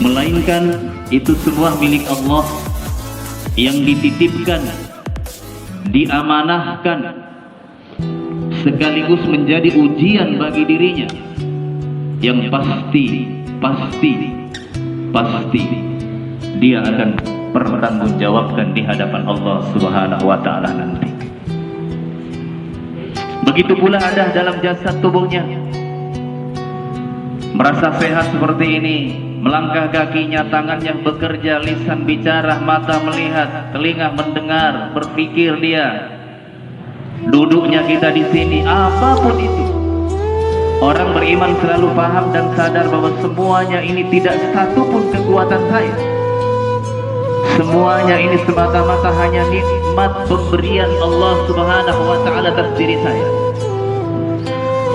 melainkan itu semua milik Allah yang dititipkan, diamanahkan, sekaligus menjadi ujian bagi dirinya yang pasti dia akan pertanggungjawabkan di hadapan Allah Subhanahu wa taala nanti. Begitu pula ada dalam jasad tubuhnya. Merasa sehat seperti ini, melangkah kakinya, tangannya bekerja, lisan bicara, mata melihat, telinga mendengar, berpikir dia. Duduknya kita di sini, apapun itu. Orang beriman selalu paham dan sadar bahwa semuanya ini tidak satu pun kekuatan saya. Semuanya ini semata-mata hanya nikmat pemberian Allah Subhanahu wa taala atas diri saya.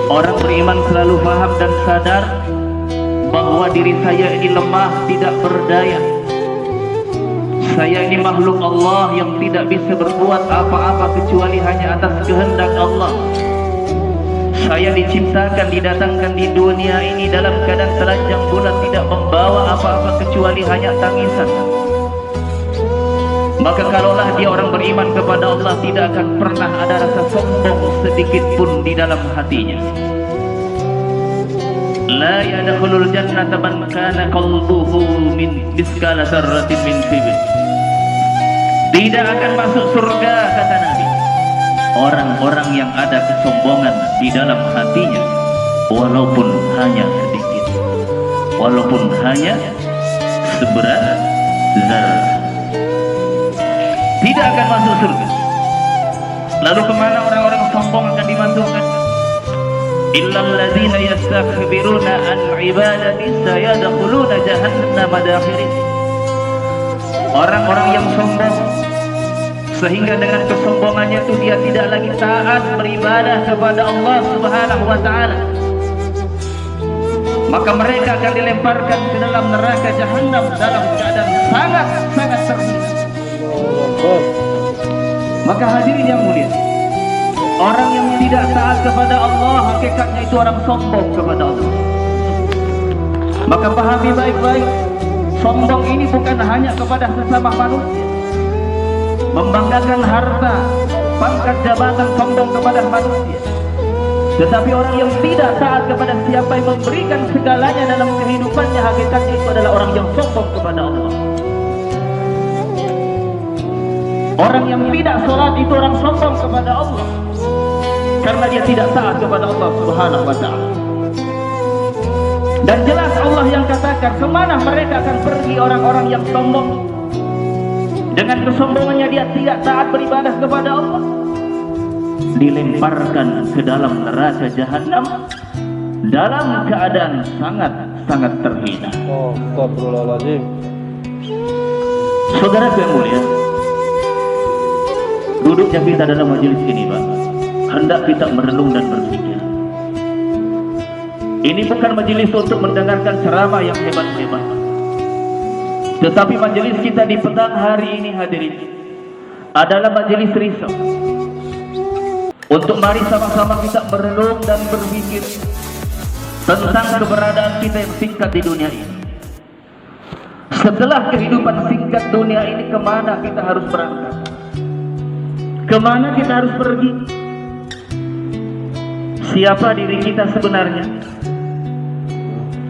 Orang beriman selalu paham dan sadar bahwa diri saya ini lemah, tidak berdaya. Saya ini makhluk Allah yang tidak bisa berbuat apa-apa kecuali hanya atas kehendak Allah. Saya diciptakan, didatangkan di dunia ini dalam keadaan telanjang bulat, tidak membawa apa-apa kecuali hanya tangisan. Maka kalaulah dia orang beriman kepada Allah, tidak akan pernah ada rasa sombong sedikit pun di dalam hatinya. La yadkhulul jannata man kana qalbuhu min miskala dzarratin min kibr. Tidak akan masuk surga, kata Nabi, orang-orang yang ada kesombongan di dalam hatinya, walaupun hanya sedikit, walaupun hanya seberat zarah, tidak akan masuk surga. Lalu kemana orang-orang sombong akan dimasukkan? Illal ladzina yastakbiruna an ibadati sayadkhuluna jahannama dakhirin. Orang-orang yang sombong sehingga dengan kesombongannya itu dia tidak lagi taat beribadah kepada Allah Subhanahu wa taala, maka mereka akan dilemparkan ke dalam neraka jahanam dalam keadaan sangat terhina. Maka hadirin yang mulia, orang yang tidak taat kepada Allah hakikatnya itu orang sombong kepada Allah. Maka pahami baik-baik, sombong ini bukan hanya kepada sesama manusia. Membanggakan harta, pangkat jabatan, sombong kepada manusia. Tetapi orang yang tidak taat kepada siapa yang memberikan segalanya dalam kehidupannya, hakikatnya itu adalah orang yang sombong kepada Allah. Orang yang tidak sholat itu orang sombong kepada Allah, karena dia tidak taat kepada Allah Subhanahu wa ta'ala. Dan jelas Allah yang katakan, kemana mereka akan pergi orang-orang yang sombong? Dengan kesombongannya dia tidak taat beribadah kepada Allah, dilemparkan ke dalam neraka jahanam dalam keadaan sangat terhina. Astagfirullahaladzim. Saudara yang mulia, duduknya kita dalam majelis ini, Pak, hendak kita merenung dan berpikir. Ini bukan majelis untuk mendengarkan ceramah yang hebat-hebat, tetapi majelis kita di petang hari ini, hadirin, adalah majelis risau. Untuk mari sama-sama kita merenung dan berpikir tentang keberadaan kita yang singkat di dunia ini. Setelah kehidupan singkat dunia ini, kemana kita harus berangkat? Kemana kita harus pergi? Siapa diri kita sebenarnya?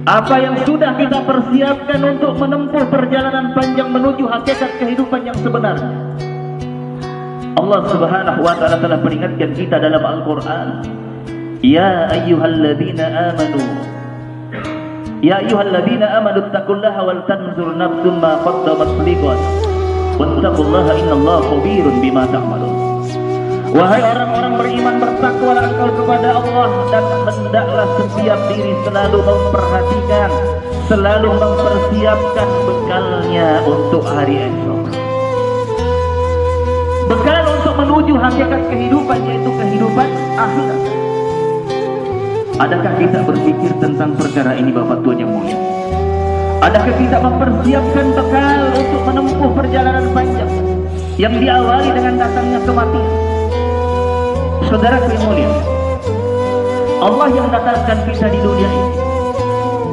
Apa yang sudah kita persiapkan untuk menempuh perjalanan panjang menuju hakikat kehidupan yang sebenarnya? Allah Subhanahu wa ta'ala telah peringatkan kita dalam Al-Quran. Ya ayyuhalladzina amanu, ya ayyuhalladzina amanu taqullaha wal tanzur nafsum ma qaddamat lighad wattaqullaha innallaha khabirun bima ta'malun. Wahai orang-orang beriman, bertakwalah engkau kepada Allah, dan hendaklah setiap diri selalu memperhatikan, selalu mempersiapkan bekalnya untuk hari esok. Bekal untuk menuju hakikat kehidupan, yaitu kehidupan akhirat. Adakah kita berpikir tentang perkara ini, Bapak Tuhan yang mulia? Adakah kita mempersiapkan bekal untuk menempuh perjalanan panjang yang diawali dengan datangnya kematian? Saudara yang mulia, Allah yang datangkan kita di dunia ini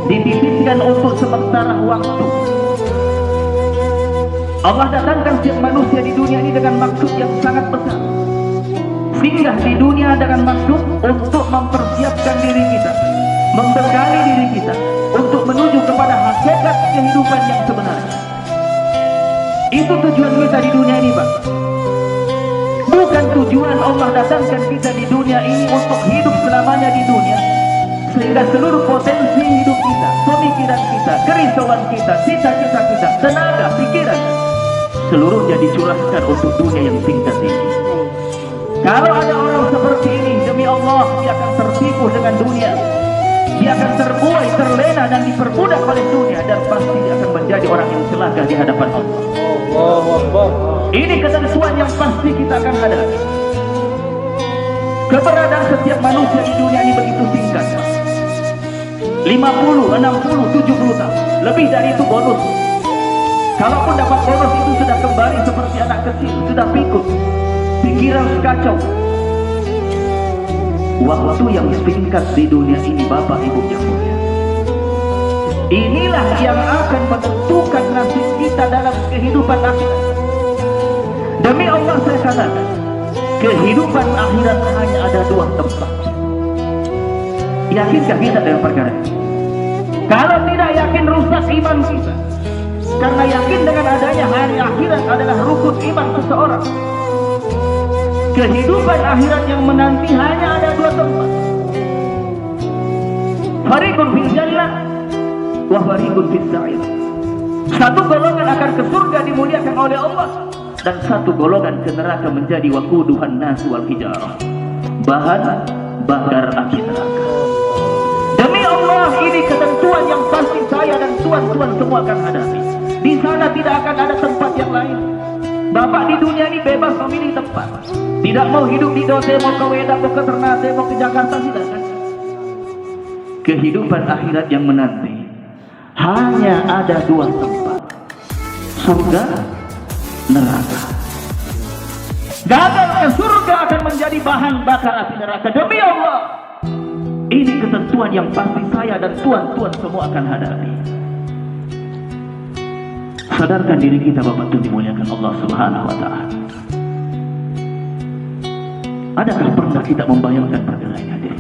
dititipkan untuk sementara waktu. Allah datangkan setiap manusia di dunia ini dengan maksud yang sangat besar. Singgah di dunia dengan maksud untuk mempersiapkan diri kita, membekali diri kita untuk menuju kepada hakikat kehidupan yang sebenarnya. Itu tujuan kita di dunia ini, Pak. Bukan tujuan Allah datangkan kita di dunia ini untuk hidup selamanya di dunia, sehingga seluruh potensi hidup kita, pemikiran kita, kerisauan kita, cita-cita kita, tenaga, pikiran, seluruhnya dicurahkan untuk dunia yang singkat ini. Kalau ada orang seperti ini, demi Allah, dia akan tertipu dengan dunia. Dia akan terbuai, terlena dan diperbudak oleh dunia, dan pasti dia akan menjadi orang yang celaka di hadapan Allah. Allahu Akbar. Ini ketentuan yang pasti kita akan hadapi. Keberadaan setiap manusia di dunia ini begitu singkat. 50, 60, 70 tahun. Lebih dari itu bonus. Kalaupun dapat bonus itu sudah kembali seperti anak kecil, sudah pikun, pikiran kacau. Waktu yang singkat di dunia ini, Bapak Ibu yang mulia, inilah yang akan menentukan nasib kita dalam kehidupan akhirat. Demi Allah saya katakan, kehidupan akhirat hanya ada dua tempat. Yakinkah kita dengan perkara ini? Kalau tidak yakin, rusak iman kita. Karena yakin dengan adanya hari akhirat adalah rukun iman seseorang. Kehidupan akhirat yang menanti hanya ada dua tempat. Fariqun fil jannah wa fariqun fis sa'ir. Satu golongan akan ke surga dimuliakan oleh Allah, dan satu golongan ke neraka menjadi waquduhan nas wal hijarah, bahan bakar api neraka. Demi Allah, ini ketentuan yang pasti saya dan tuan-tuan semua akan hadapi. Di sana tidak akan ada tempat yang lain. Bapak di dunia ini bebas memilih tempat. Tidak mau hidup di Dote, mau ke Wedan, mau ke Ternate, mau ke Jakarta, silakan. Kehidupan akhirat yang menanti hanya ada dua tempat: surga, neraka. Gagal ke surga akan menjadi bahan bakar api neraka. Demi Allah, ini ketentuan yang pasti saya dan tuan-tuan semua akan hadapi. Sadarkan diri kita, Bapak, untuk dimuliakan Allah Subhanahu wa Ta'ala. Adakah pernah kita membayangkan perkara ini, hadir?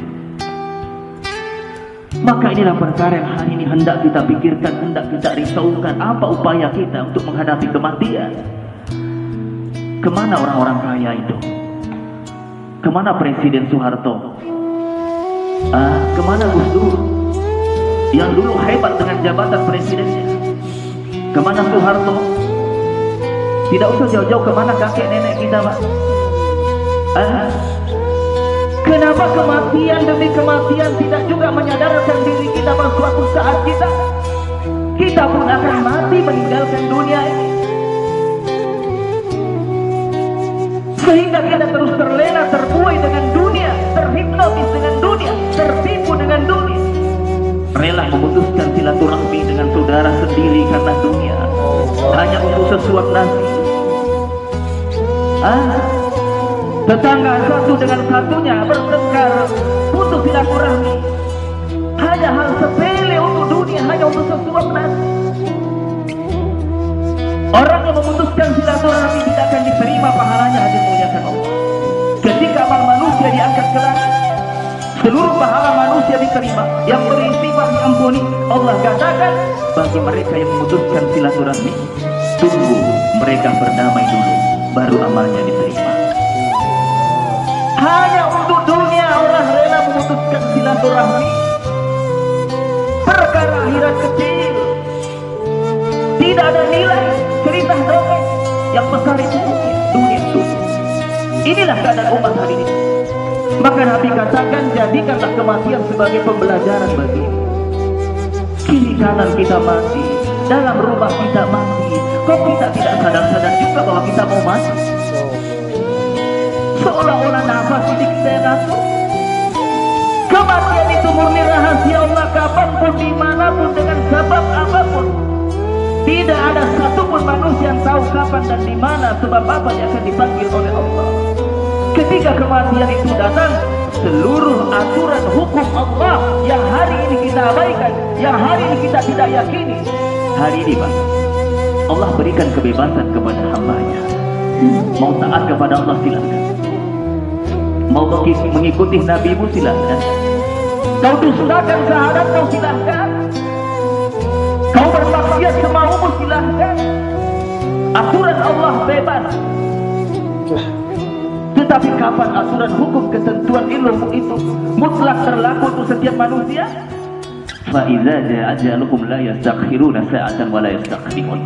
Maka inilah perkara yang hari ini hendak kita pikirkan, hendak kita risaukan. Apa upaya kita untuk menghadapi kematian? Kemana orang-orang kaya itu? Kemana Presiden Soeharto? Kemana Gus Dur yang dulu hebat dengan jabatan presidennya? Kemana Soeharto? Tidak usah jauh-jauh, kemana kakek nenek kita, Pak? Kenapa kematian demi kematian tidak juga menyadarkan diri kita bahwa suatu saat kita pun akan mati meninggalkan dunia ini, sehingga kita terus terlena, terbuai dengan dunia, terhipnotis dengan dunia, tertipu dengan dunia, rela memutuskan silaturahmi dengan saudara sendiri karena dunia, hanya untuk sesuap nasi. Tetangga satu dengan satunya bertengkar, putus silaturahmi, hanya hal sepele untuk dunia, hanya untuk sesuap nasi. Orang yang memutuskan silaturahmi tidak akan diterima pahalanya, hadir muliakan Allah. Ketika amal manusia diangkat ke langit, seluruh pahala manusia diterima, yang beristighfar diampuni. Allah katakan bagi mereka yang memutuskan silaturahmi, tunggu mereka berdamai dulu, baru amalnya diterima. Hanya untuk dunia orang rela memutuskan silaturahmi. Perkara akhirat kecil, tidak ada nilai. Cerita dongeng yang besar itu dunia. Inilah keadaan umat hari ini. Maka Nabi katakan, jadikanlah kematian sebagai pembelajaran bagi kiri kanan kita mati, dalam rumah kita mati. Kok kita tidak sadar-sadar juga bahwa kita mau mati? Seolah-olah nafas ini kita yang ngatur. Kematian itu murni rahasia Allah, kapanpun, dimanapun, dengan sebab apapun. Tidak ada satupun manusia yang tahu kapan dan di mana, sebab apa yang akan dipanggil oleh Allah. Ketika kematian itu datang, seluruh aturan hukum Allah yang hari ini kita abaikan, yang hari ini kita tidak yakini. Hari ini Pak, Allah berikan kebebasan kepada hambanya. Mau taat kepada Allah silakan, mau mengikuti nabimu silakan, kau dustakan syahadat kau silakan, kau bermaksiat semaumu silakan. Aturan Allah bebas. Tetapi kapan aturan hukum ketentuan ilmu itu mutlak terlaku untuk setiap manusia? Fa idza jaa ajaluhum la yastakhiruna sa'atan wa la yastaqdimun.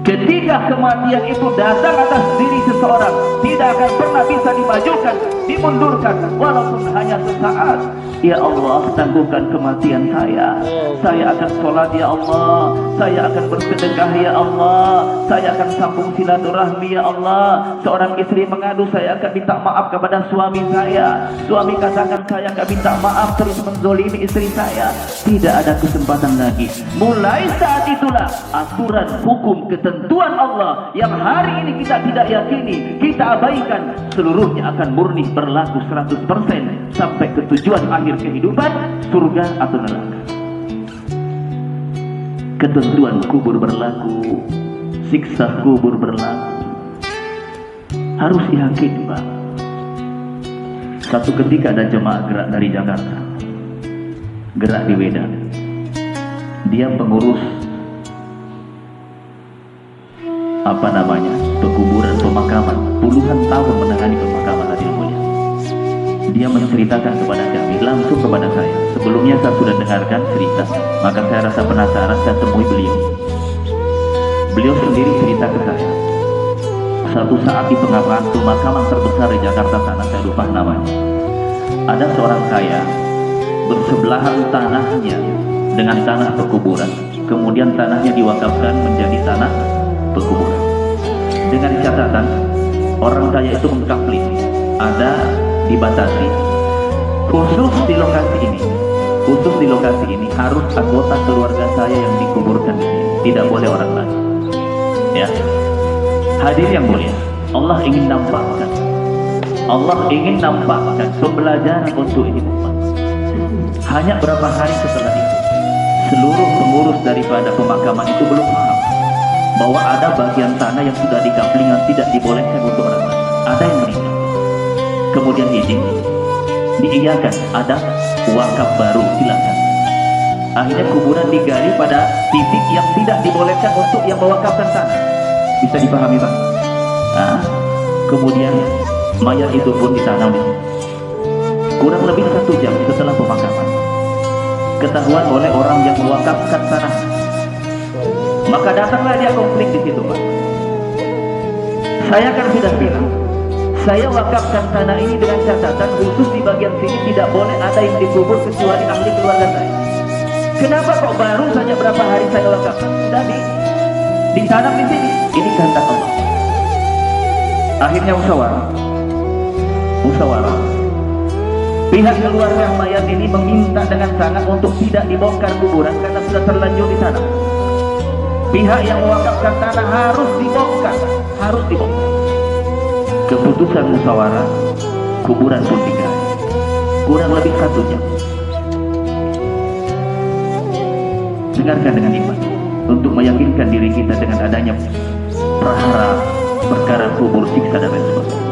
Ketika kematian itu datang atas diri seseorang, tidak akan pernah bisa dimajukan, dimundurkan, walaupun hanya sesaat. Ya Allah, tangguhkan kematian saya. Saya akan sholat ya Allah. Saya akan bersedekah ya Allah. Saya akan sambung silaturahmi ya Allah. Seorang istri mengadu, saya akan minta maaf kepada suami saya. Suami katakan saya akan minta maaf, terus menzolimi istri saya. Tidak ada kesempatan lagi. Mulai saat itulah aturan hukum ketentuan Allah yang hari ini kita tidak yakini, kita abaikan, seluruhnya akan murni berlaku 100% sampai ke tujuan akhir kehidupan, surga atau neraka. Ketentuan kubur berlaku, siksa kubur berlaku. Harus yakin Pak. Satu ketika ada jemaah gerak dari Jakarta, gerak di Medan. Dia pengurus pekuburan pemakaman, puluhan tahun menangani pemakaman hadirin mulia. Dia menceritakan kepada kami, langsung kepada saya. Sebelumnya saya sudah dengarkan cerita, maka saya rasa penasaran, saya temui beliau. Beliau sendiri cerita ke saya. Suatu saat di pemakaman terbesar di Jakarta sana, saya lupa namanya, ada seorang kaya bersebelahan tanahnya dengan tanah pekuburan. Kemudian tanahnya diwakafkan menjadi tanah pekuburan. Dengan catatan, orang kaya itu mengkapling, ada dibatasi. Khusus di lokasi ini harus anggota keluarga saya yang dikuburkan di sini, tidak boleh orang lain. Ya, hadir yang mulia, Allah ingin nampakkan pembelajaran untuk ini umat. Hanya berapa hari setelah itu, seluruh pengurus daripada pemakaman itu belum paham bahwa ada bagian tanah yang sudah dikapling yang tidak dibolehkan untuk orang lain. Ada yang meninggal, kemudian izin diiyakan, ada wakaf baru, silakan. Akhirnya kuburan digali pada titik yang tidak dibolehkan untuk yang mewakafkan tanah. Bisa dipahami Pak? Nah, kemudian mayat itu pun ditanam di sini. Kurang lebih 1 jam setelah pemakaman, ketahuan oleh orang yang mewakafkan tanah. Maka datanglah dia konflik di situ Pak. Saya kan sudah bilang, saya wakafkan tanah ini dengan catatan khusus di bagian sini tidak boleh ada yang dikubur kecuali ahli keluarga saya. Kenapa kok baru saja berapa hari saya wakafkan sudah ditanam di sini? Ini kehendak Allah. Akhirnya musyawarah. Pihak keluarga mayat ini meminta dengan sangat untuk tidak dibongkar kuburan karena sudah terlanjur di sana. Pihak yang mewakafkan tanah harus dibongkar. Keputusan musyawarah, kuburan pun digali. Kurang lebih 1 jam. Dengarkan dengan iman untuk meyakinkan diri kita dengan adanya prahara perkara kubur, siksa dan lain sebagainya.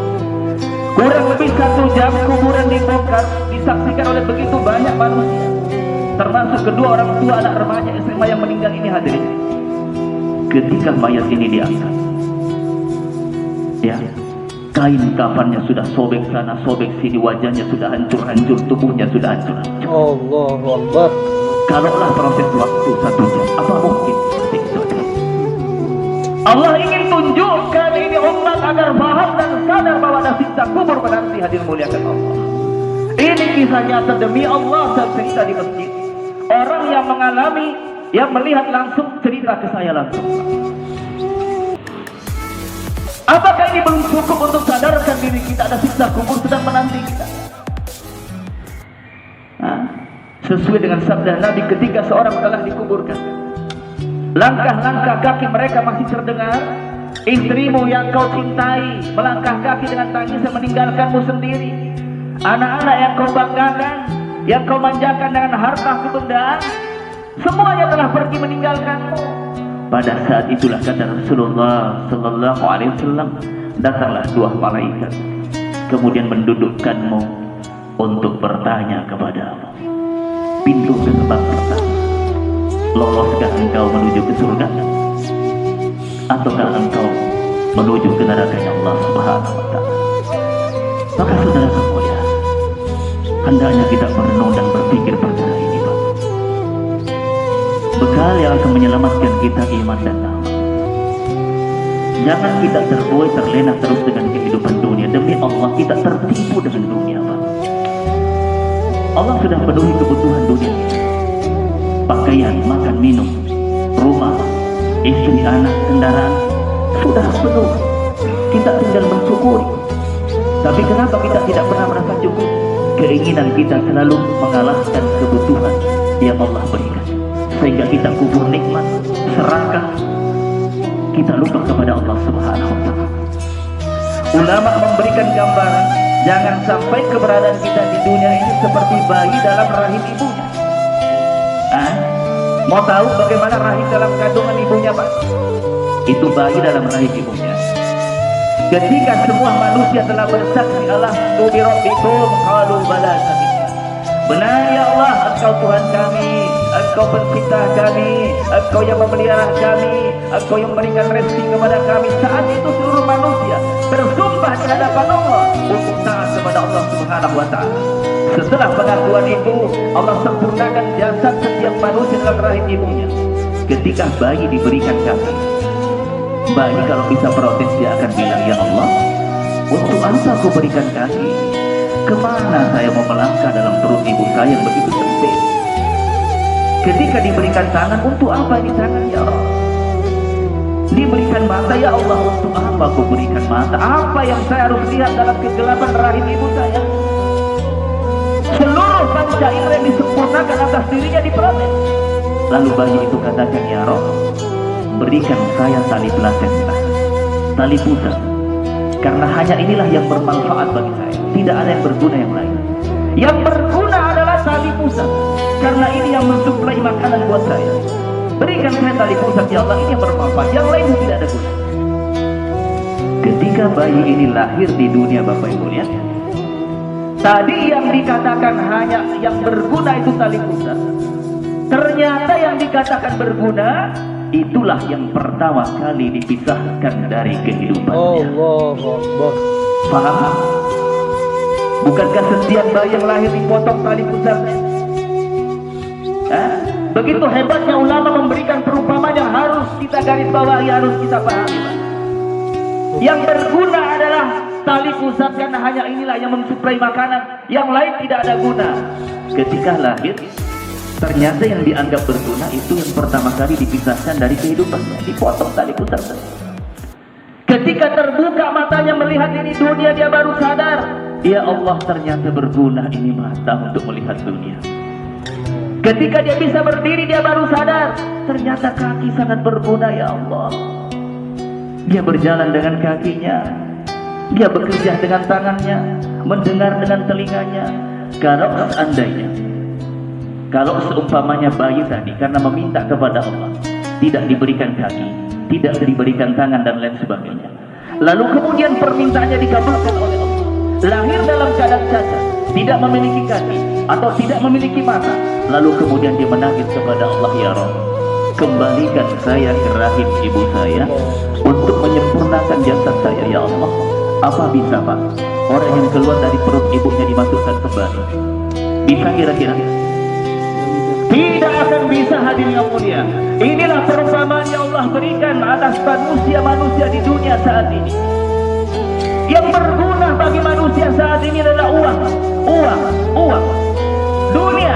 Kurang lebih 1 jam kuburan dibongkar, disaksikan oleh begitu banyak manusia, termasuk kedua orang tua anak remaja SMA yang meninggal ini hadirin. Ketika mayat ini diangkat, ya, kain kafannya sudah sobek sana, sobek sini, wajahnya sudah hancur-hancur, tubuhnya sudah hancur-hancur. Allahu Akbar. Kalaulah proses waktu 1 jam, apa mungkin seperti itu? Allah ingin tunjukkan ini umat agar paham dan sadar bahwa ada siksa kubur menanti. Hadir muliakan Allah. Ini kisah nyata demi Allah, saya cerita di masjid. Orang yang mengalami, yang melihat langsung, cerita ke saya langsung. Apakah ini belum cukup untuk sadarkan diri kita ada siksa kubur sedang menanti kita? Sesuai dengan sabda Nabi ketika seorang telah dikuburkan, langkah-langkah kaki mereka masih terdengar. Istrimu yang kau cintai melangkah kaki dengan tangisnya meninggalkanmu sendiri. anak-anak yang kau banggakan, yang kau manjakan dengan harta kebendaan, semuanya telah pergi meninggalkanmu. Pada saat itulah kata Rasulullah sallallahu alaihi wasallam, datanglah dua malaikat, kemudian mendudukkanmu untuk bertanya kepadamu. Pintu gerbang pertama, loloskah engkau menuju ke surga, ataukah engkau menuju ke neraka Allah Subhanahu wa Ta'ala? Maka saudara semuanya, hendaknya kita merenung dan berpikir perkara ini, Pak. Bekal yang akan menyelamatkan kita iman dan amal. Jangan kita terbuai terlena terus dengan kehidupan dunia. Demi Allah kita tertipu dengan dunia, Pak. Allah sudah penuhi kebutuhan dunia kita. Pakaian, makan, minum, rumah, istri, anak, kendaraan sudah penuh. Kita tinggal mensyukuri. Tapi kenapa kita tidak pernah merasa cukup? Keinginan kita selalu mengalahkan kebutuhan yang Allah berikan, sehingga kita kubur nikmat, serakah, kita lupa kepada Allah Subhanahu wa Ta'ala. Ulama memberikan gambaran, jangan sampai keberadaan kita di dunia ini seperti bayi dalam rahim ibunya. Mau tahu bagaimana rahim dalam kandungan ibunya, Pak? Itu bayi dalam rahim ibunya. Ketika semua manusia telah bersaksi alastu bi rabbikum qalu bala syahidna. Benar ya Allah, Engkau Tuhan kami, Engkau pencipta kami, Engkau yang memelihara kami, Engkau yang memberikan rezeki kepada kami. Saat itu seluruh manusia bersumpah di hadapan Allah untuk taat kepada Allah Subhanahu wa Ta'ala. Setelah pengakuan itu, Allah sempurnakan jasad setiap manusia dalam rahim ibunya. Ketika bayi diberikan kaki, bayi kalau bisa protes dia akan bilang, ya Allah, untuk apa aku berikan kaki? Kemana saya mau melangkah dalam perut ibu saya yang begitu sempit? Ketika diberikan tangan, untuk apa ini tangan ya Allah? Diberikan mata, ya Allah, untuk apa aku berikan mata? Apa yang saya harus lihat dalam kegelapan rahim ibu saya? Seluruh panca indera yang disempurnakan atas dirinya diprotes. Lalu bayi itu katakan, ya Rabb, berikan saya tali plasenta, tali pusat, karena hanya inilah yang bermanfaat bagi saya. Tidak ada yang berguna yang lain. Yang berguna adalah tali pusat, karena ini yang mensuplai makanan buat saya. Berikan saya tali pusat ya Allah, ini yang bermanfaat, yang lain tidak ada guna. Ketika bayi ini lahir di dunia, Bapak Ibu lihat, tadi yang dikatakan hanya yang berguna itu tali pusat, ternyata yang dikatakan berguna itulah yang pertama kali dipisahkan dari kehidupannya. Allah. Paham? Bukankah setiap bayi yang lahir dipotong tali pusatnya? Begitu hebatnya ulama memberikan perumpamaan yang harus kita garis bawahi, harus kita pahami, Pak. Yang berguna adalah tali pusat, karena hanya inilah yang mensuplai makanan, yang lain tidak ada guna. Ketika lahir, ternyata yang dianggap berguna itu yang pertama kali dipisahkan dari kehidupannya, dipotong tali pusat. Ketika terbuka matanya melihat ini dunia, dia baru sadar, ya Allah, ternyata berguna ini mata untuk melihat dunia. Ketika dia bisa berdiri, dia baru sadar, ternyata kaki sangat berguna, ya Allah. Dia berjalan dengan kakinya, dia bekerja dengan tangannya, mendengar dengan telinganya. Kalau seumpamanya bayi tadi karena meminta kepada Allah tidak diberikan kaki, tidak diberikan tangan dan lain sebagainya, lalu kemudian permintaannya dikabulkan oleh Allah, lahir dalam keadaan cacat, tidak memiliki kaki atau tidak memiliki mata, lalu kemudian dia menangis kepada Allah, ya Rabb, kembalikan saya ke rahim ibu saya untuk menyempurnakan jasad saya, ya Allah. Apa bisa, Pak, orang yang keluar dari perut ibunya dimasukkan kembali? Bisa kira-kira? Tidak akan bisa, hadirin yang mulia. Inilah perumpamaan yang Allah berikan atas manusia-manusia di dunia saat ini. Yang berguna bagi manusia saat ini adalah uang. Dunia.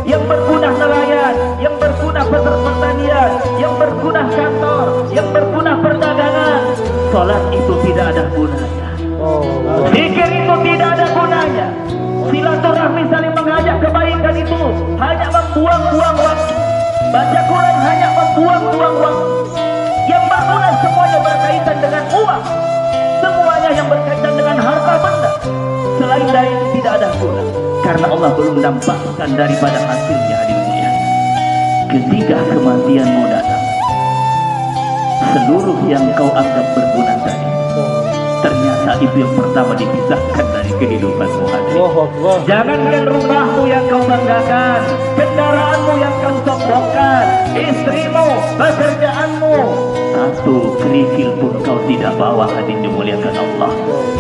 Yang berguna nelayan, yang berguna pertanian, yang berguna kantor, yang berguna perdagangan. Salat itu tidak ada gunanya. Zikir itu tidak ada gunanya. Silaturahmi saling mengajak kebaikan itu hanya membuang-buang waktu. Baca Quran hanya membuang-buang waktu. Yang berguna semuanya berkaitan dengan uang, semuanya yang berkaitan dengan harta benda. lain dari itu tidak ada guna, karena Allah belum nampakkan daripada hasilnya. Hadirin mulia, ketika kematianmu datang, seluruh yang kau anggap berguna tadi ternyata itu yang pertama dipisahkan dari kehidupanmu. Allahu Akbar. Jangankan rumahmu yang kau banggakan, kendaraanmu yang kau sombongkan, istrimu, pekerjaanmu, satu kerikil pun kau tidak bawa. Hadirin dimuliakan Allah.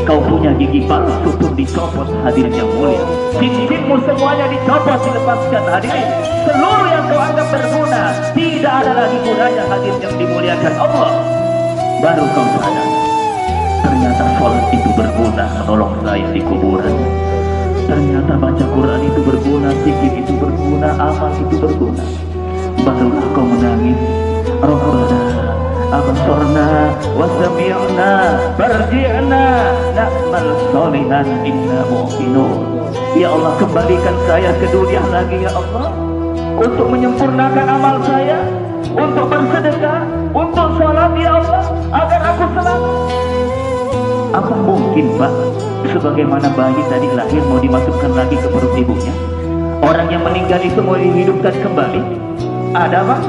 Kau punya gigi palsu pun dicopot. Hadirin yang mulia, cincinmu semuanya dicopot, dilepaskan. Hadirin, seluruh yang kau anggap berguna tidak ada lagi gunanya. Hadirin yang dimuliakan Allah, baru kau sadar ternyata sholat itu berguna menolong saya di kuburan. Ternyata baca Quran itu berguna, zikir itu berguna, amal itu berguna. Barulah kau menangis, Rabbana abasarna wa sami'na farji'na na'mal sholihan inna mu'minun. Ya Allah, kembalikan saya ke dunia lagi ya Allah, untuk menyempurnakan amal saya, untuk bersedekah, untuk sholat ya Allah, agar aku selamat. Apa mungkin Pak, sebagaimana bayi tadi lahir mau dimasukkan lagi ke perut ibunya, orang yang meninggal itu mau dihidupkan kembali? Ada Pak?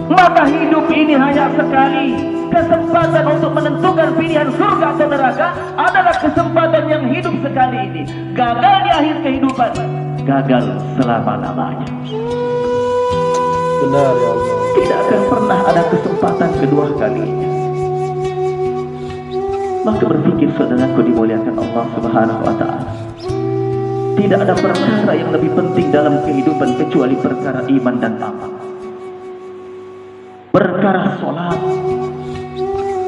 Maka hidup ini hanya sekali. Kesempatan untuk menentukan pilihan surga atau neraka adalah kesempatan yang hidup sekali ini. Gagal di akhir kehidupan, gagal selama-lamanya. Benar ya Allah. Tidak akan pernah ada kesempatan kedua kalinya. Maka berpikir saudaraku dimuliakan Allah Subhanahu wa ta'ala, tidak ada perkara yang lebih penting dalam kehidupan kecuali perkara iman dan amal. Perkara sholat.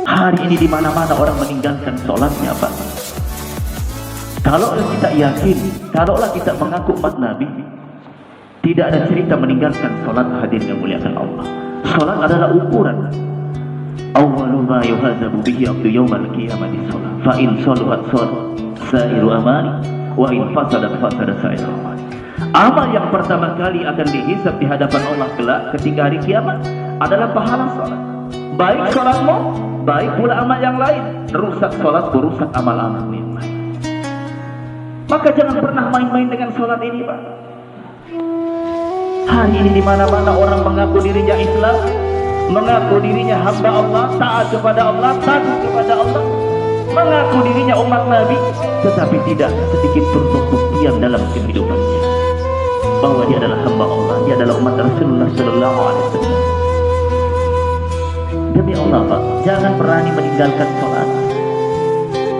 Hari ini di mana-mana orang meninggalkan sholatnya Pak. Kalaulah kita yakin, kalaulah kita mengaku umat Nabi, tidak ada cerita meninggalkan sholat. Hadirin yang muliakan Allah, sholat adalah ukuran. Awwalu ma yuhasabu bihi abdu yawmal qiyamati shalah. Fa in salahat salat sairu amali wa in fasadat fasada sairu amali. Amal yang pertama kali akan dihisab di hadapan Allah kelak ketika hari kiamat adalah pahala salat. Baik salatmu, baik pula amal yang lain. Rusak salat, merusak amal-amal yang lain. Maka jangan pernah main-main dengan salat ini Pak. Hari ini di mana-mana orang mengaku dirinya Islam, mengaku dirinya hamba Allah, taat kepada Allah, takut kepada Allah, mengaku dirinya umat Nabi, tetapi tidak sedikit pun pembuktian dalam kehidupannya bahwa dia adalah hamba Allah, dia adalah umat Rasulullah Sallallahu Alaihi Wasallam. Demi Allah Pak, jangan berani meninggalkan sholat.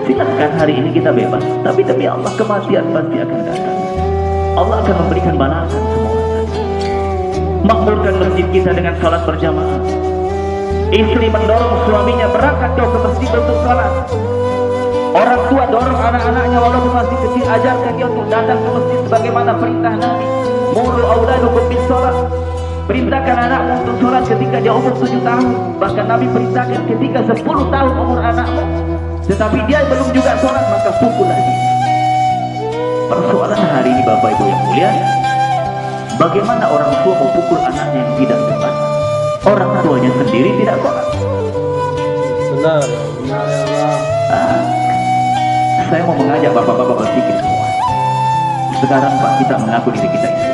Silakan hari ini kita bebas, tapi demi Allah kematian pasti akan datang. Allah akan memberikan balasan semua. Makmurkan masjid kita dengan sholat berjamaah. Istri mendorong suaminya berangkat kau ke masjid untuk sholat. Orang tua dorong anak-anaknya walaupun masih kecil, ajarkan dia untuk datang ke masjid sebagaimana perintah Nabi. Muru auladukum bis sholat. Perintahkan anakmu untuk sholat ketika dia umur 7 tahun. Bahkan Nabi perintahkan ketika 10 tahun umur anakmu, tetapi dia belum juga sholat, maka pukul lagi. Persoalan hari ini Bapak Ibu yang mulia, bagaimana orang tua memukul anaknya yang tidak sholat? Orang tuanya sendiri tidak sholat. Benar, benar ya Allah. Saya mau mengajak bapak-bapak berpikir semua. Sekarang Pak, kita mengaku diri kita Islam.